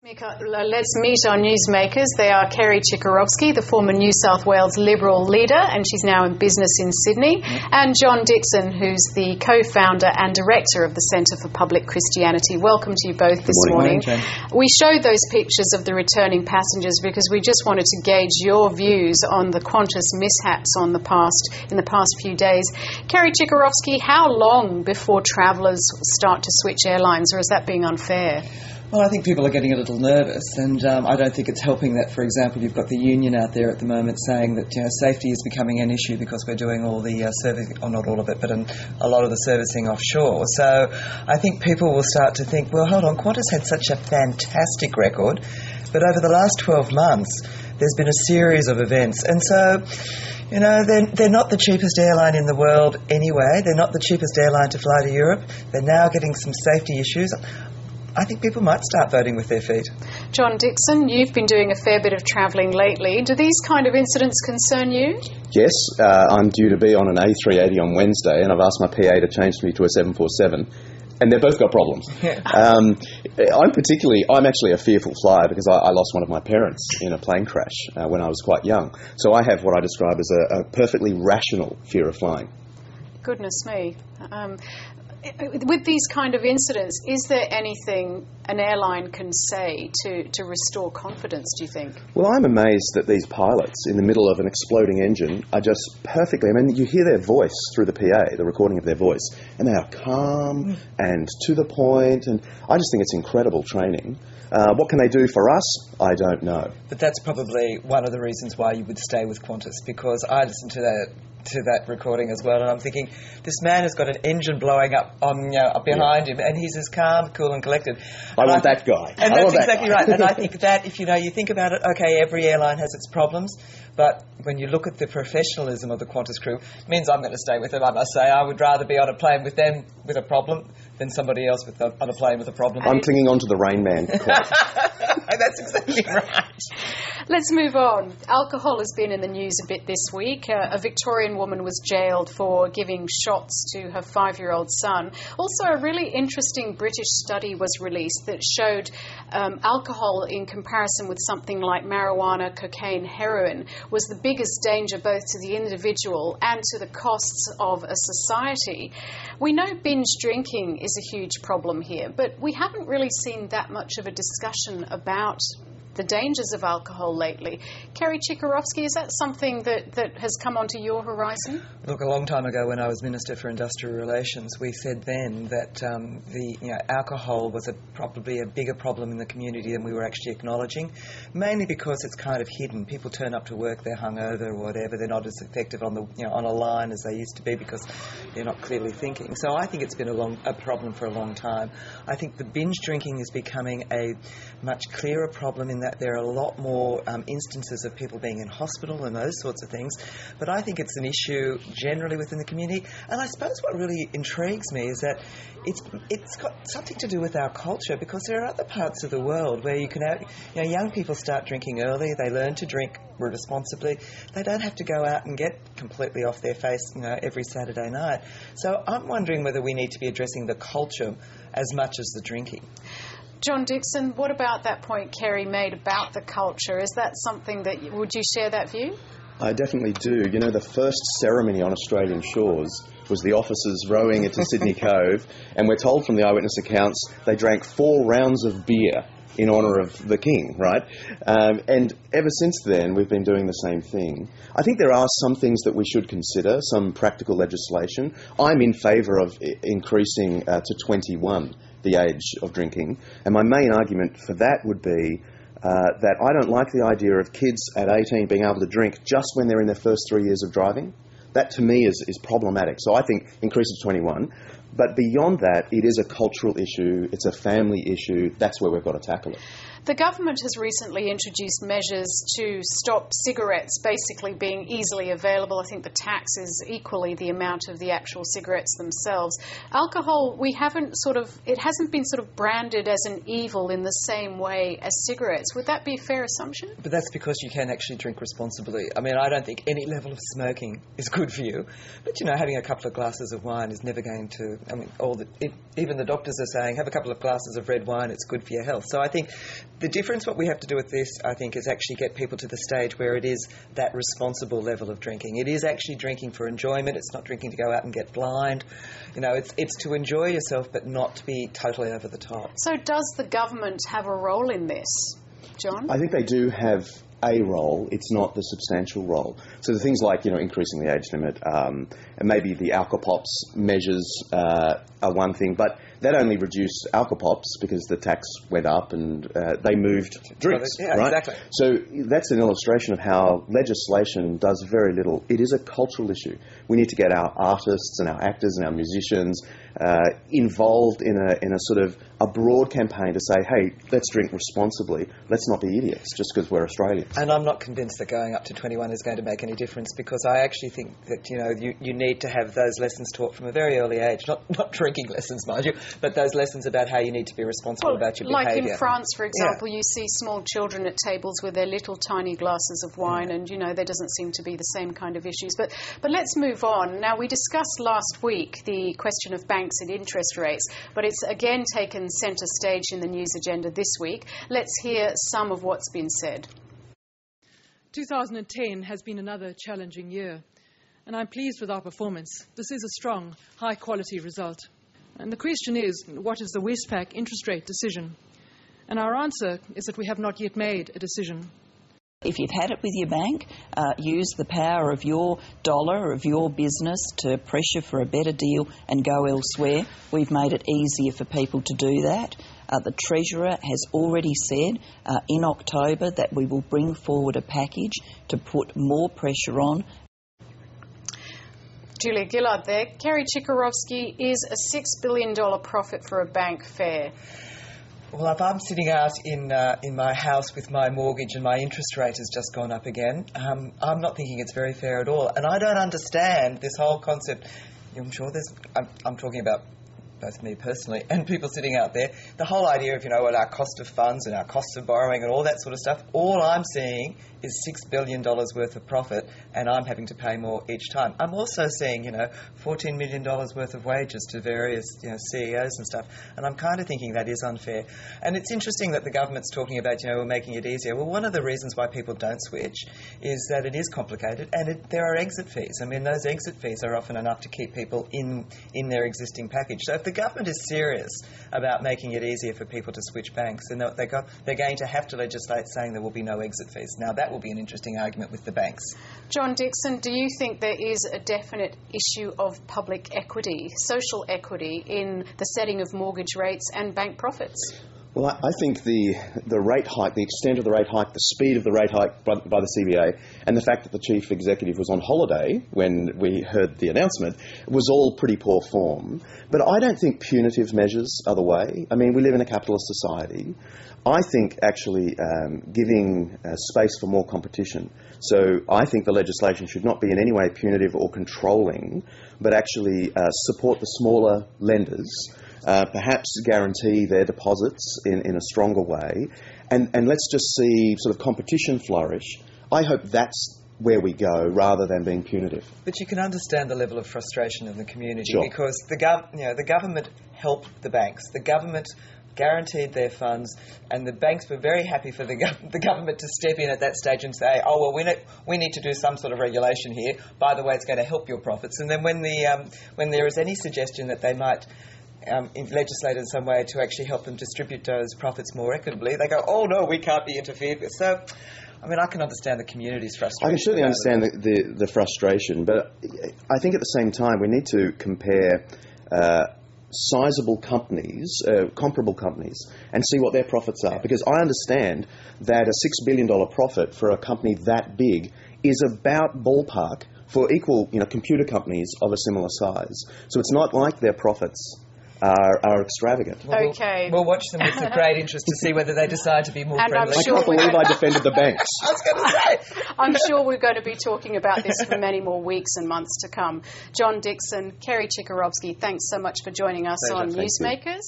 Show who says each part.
Speaker 1: Let's meet our newsmakers. They are Kerry Chikarovski, the former New South Wales Liberal leader, and she's now in business in Sydney, and John Dickson, who's the co-founder and director of the Centre for Public Christianity. Welcome to you both this morning. We showed those pictures of the returning passengers because we just wanted to gauge your views on the Qantas mishaps in the past few days. Kerry Chikarovski, how long before travellers start to switch airlines, or is that being unfair?
Speaker 2: Well, I think people are getting a little nervous, and I don't think it's helping that, for example, you've got the union out there at the moment saying that safety is becoming an issue because we're doing all the servicing, or not all of it, but a lot of the servicing offshore. So I think people will start to think, well, hold on, Qantas had such a fantastic record, but over the last 12 months, there's been a series of events, and so they're not the cheapest airline in the world anyway. They're not the cheapest airline to fly to Europe. They're now getting some safety issues. I think people might start voting with their feet.
Speaker 1: John Dickson, you've been doing a fair bit of travelling lately. Do these kind of incidents concern you?
Speaker 3: Yes, I'm due to be on an A380 on Wednesday, and I've asked my PA to change me to a 747. And they've both got problems. Yeah. I'm actually a fearful flyer because I lost one of my parents in a plane crash when I was quite young. So I have what I describe as a perfectly rational fear of flying.
Speaker 1: Goodness me. With these kind of incidents, is there anything an airline can say to restore confidence, do you think?
Speaker 3: Well, I'm amazed that these pilots, in the middle of an exploding engine, are just perfectly... I mean, you hear their voice through the PA, the recording of their voice, and they are calm and to the point, and I just think it's incredible training. What can they do for us? I don't know.
Speaker 2: But that's probably one of the reasons why you would stay with Qantas, because I listened to that recording as well, and I'm thinking, this man has got an engine blowing up behind him, and he's as calm, cool and collected.
Speaker 3: I want that guy.
Speaker 2: And that's exactly right. And I think that, if you think about it, okay, every airline has its problems, but when you look at the professionalism of the Qantas crew, it means I'm going to stay with them, I must say. I would rather be on a plane with them with a problem than somebody else on a plane with a problem.
Speaker 3: I'm clinging on to the Rain Man quote.
Speaker 2: That's exactly right.
Speaker 1: Let's move on. Alcohol has been in the news a bit this week. A Victorian woman was jailed for giving shots to her 5-year-old son. Also, a really interesting British study was released that showed alcohol, in comparison with something like marijuana, cocaine, heroin, was the biggest danger both to the individual and to the costs of a society. We know binge drinking is a huge problem here, but we haven't really seen that much of a discussion about the dangers of alcohol lately. Kerry Chikarovski, is that something that has come onto your horizon?
Speaker 2: Look, a long time ago when I was Minister for Industrial Relations, we said then that alcohol was probably a bigger problem in the community than we were actually acknowledging, mainly because it's kind of hidden. People turn up to work, they're hungover or whatever, they're not as effective on a line as they used to be because they're not clearly thinking. So I think it's been a problem for a long time. I think the binge drinking is becoming a much clearer problem in that there are a lot more instances of people being in hospital and those sorts of things. But I think it's an issue generally within the community. And I suppose what really intrigues me is that it's got something to do with our culture, because there are other parts of the world where you can have, young people start drinking early, they learn to drink responsibly. They don't have to go out and get completely off their face, every Saturday night. So I'm wondering whether we need to be addressing the culture as much as the drinking.
Speaker 1: John Dickson, what about that point Kerry made about the culture? Is that something would you share that view?
Speaker 3: I definitely do. The first ceremony on Australian shores was the officers rowing into Sydney Cove, and we're told from the eyewitness accounts they drank 4 rounds of beer in honour of the King, right? And ever since then, we've been doing the same thing. I think there are some things that we should consider, some practical legislation. I'm in favour of increasing to 21 the age of drinking, and my main argument for that would be that I don't like the idea of kids at 18 being able to drink just when they're in their first 3 years of driving. That to me is problematic. So I think increase it to 21. But beyond that, it is a cultural issue, it's a family issue, that's where we've got to tackle it.
Speaker 1: The government has recently introduced measures to stop cigarettes basically being easily available. I think the tax is equally the amount of the actual cigarettes themselves. Alcohol, it hasn't been sort of branded as an evil in the same way as cigarettes. Would that be a fair assumption?
Speaker 2: But that's because you can actually drink responsibly. I mean, I don't think any level of smoking is good for you. But, having a couple of glasses of wine is never going to... even the doctors are saying, have a couple of glasses of red wine, it's good for your health. So I think The difference what we have to do with this, I think, is actually get people to the stage where it is that responsible level of drinking. It is actually drinking for enjoyment. It's not drinking to go out and get blind. It's to enjoy yourself but not to be totally over the top.
Speaker 1: So does the government have a role in this, John?
Speaker 3: I think they do have a role. It's not the substantial role. So the things like, increasing the age limit, and maybe the alcopops measures are one thing, but that only reduced alcopops because the tax went up and they moved drinks,
Speaker 2: yeah,
Speaker 3: right?
Speaker 2: Exactly.
Speaker 3: So that's an illustration of how legislation does very little. It is a cultural issue. We need to get our artists and our actors and our musicians involved in a sort of a broad campaign to say, hey, let's drink responsibly. Let's not be idiots just because we're Australians.
Speaker 2: And I'm not convinced that going up to 21 is going to make any difference, because I actually think that, you need to have those lessons taught from a very early age. Not drinking lessons, mind you, but those lessons about how you need to be responsible about your behaviour.
Speaker 1: Like in France, for example, you see small children at tables with their little tiny glasses of wine, and, there doesn't seem to be the same kind of issues. But let's move on. Now, we discussed last week the question of banks and interest rates, but it's again taken centre stage in the news agenda this week. Let's hear some of what's been said.
Speaker 4: 2010 has been another challenging year, and I'm pleased with our performance. This is a strong, high-quality result. And the question is, what is the Westpac interest rate decision? And our answer is that we have not yet made a decision.
Speaker 5: If you've had it with your bank, use the power of your dollar, of your business, to pressure for a better deal and go elsewhere. We've made it easier for people to do that. The Treasurer has already said in October that we will bring forward a package to put more pressure on.
Speaker 1: Julia Gillard there. Kerry Chikarovski, is a $6 billion profit for a bank fair?
Speaker 2: Well, if I'm sitting out in my house with my mortgage and my interest rate has just gone up again, I'm not thinking it's very fair at all. And I don't understand this whole concept. I'm sure I'm talking about both me personally and people sitting out there, the whole idea of, what our cost of funds and our cost of borrowing and all that sort of stuff. All I'm seeing is $6 billion worth of profit, and I'm having to pay more each time. I'm also seeing, $14 million worth of wages to various, CEOs and stuff, and I'm kind of thinking that is unfair. And it's interesting that the government's talking about, we're making it easier. Well, one of the reasons why people don't switch is that it is complicated, and there are exit fees. I mean, those exit fees are often enough to keep people in their existing package. So if the government is serious about making it easier for people to switch banks, then they're going to have to legislate saying there will be no exit fees. Now, that will be an interesting argument with the banks.
Speaker 1: John Dickson, do you think there is a definite issue of public equity, social equity, in the setting of mortgage rates and bank profits?
Speaker 3: Well, I think the rate hike, the extent of the rate hike, the speed of the rate hike by the CBA, and the fact that the chief executive was on holiday when we heard the announcement was all pretty poor form. But I don't think punitive measures are the way. I mean, we live in a capitalist society. I think actually giving space for more competition. So I think the legislation should not be in any way punitive or controlling, but actually support the smaller lenders. Perhaps guarantee their deposits in a stronger way, and let's just see sort of competition flourish. I hope that's where we go, rather than being punitive.
Speaker 2: But you can understand the level of frustration in the community,
Speaker 3: sure,
Speaker 2: because the government helped the banks. The government guaranteed their funds, and the banks were very happy for the government to step in at that stage and say, oh, well, we need to do some sort of regulation here. By the way, it's going to help your profits. And then when there is any suggestion that they might legislate in some way to actually help them distribute those profits more equitably, they go, oh no, we can't be interfered with. So, I mean, I can understand the community's frustration.
Speaker 3: I can certainly understand the frustration, but I think at the same time we need to compare sizable companies, comparable companies, and see what their profits are. Because I understand that a $6 billion profit for a company that big is about ballpark for equal, computer companies of a similar size. So it's not like their profits are extravagant.
Speaker 2: Well,
Speaker 1: okay.
Speaker 2: We'll watch them with great interest to see whether they decide to be more friendly.
Speaker 3: I can't believe I defended the banks.
Speaker 2: I was going to say.
Speaker 1: I'm sure we're going to be talking about this for many more weeks and months to come. John Dickson, Kerry Chikarovski, thanks so much for joining us on Newsmakers.